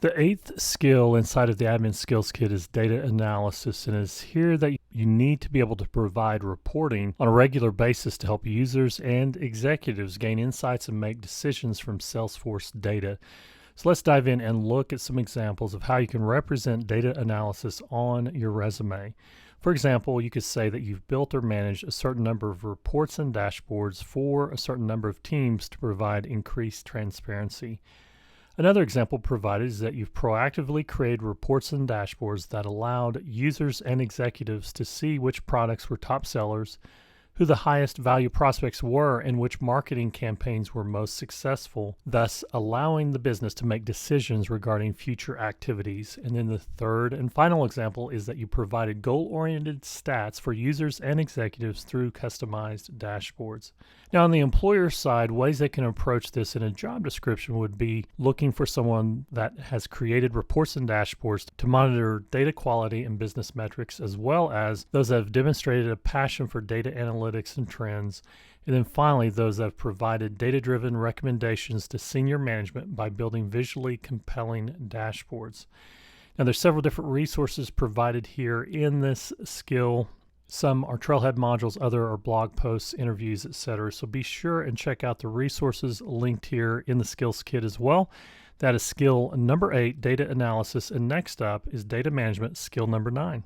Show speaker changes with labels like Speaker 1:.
Speaker 1: The eighth skill inside of the admin skills kit is data analysis, and it's here that you need to be able to provide reporting on a regular basis to help users and executives gain insights and make decisions from Salesforce data. So let's dive in and look at some examples of how you can represent data analysis on your resume. For example, you could say that you've built or managed a certain number of reports and dashboards for a certain number of teams to provide increased transparency. Another example provided is that you've proactively created reports and dashboards that allowed users and executives to see which products were top sellers, who the highest value prospects were, and which marketing campaigns were most successful, thus allowing the business to make decisions regarding future activities. And then the third and final example is that you provided goal-oriented stats for users and executives through customized dashboards. Now, on the employer side, ways they can approach this in a job description would be looking for someone that has created reports and dashboards to monitor data quality and business metrics, as well as those that have demonstrated a passion for data analytics and trends. And then finally, those that have provided data-driven recommendations to senior management by building visually compelling dashboards. Now, there's several different resources provided here in this skill. Some are Trailhead modules, other are blog posts, interviews, etc. So be sure and check out the resources linked here in the skills kit as well. That is skill number 8, data analysis, and next up is data management, skill number 9.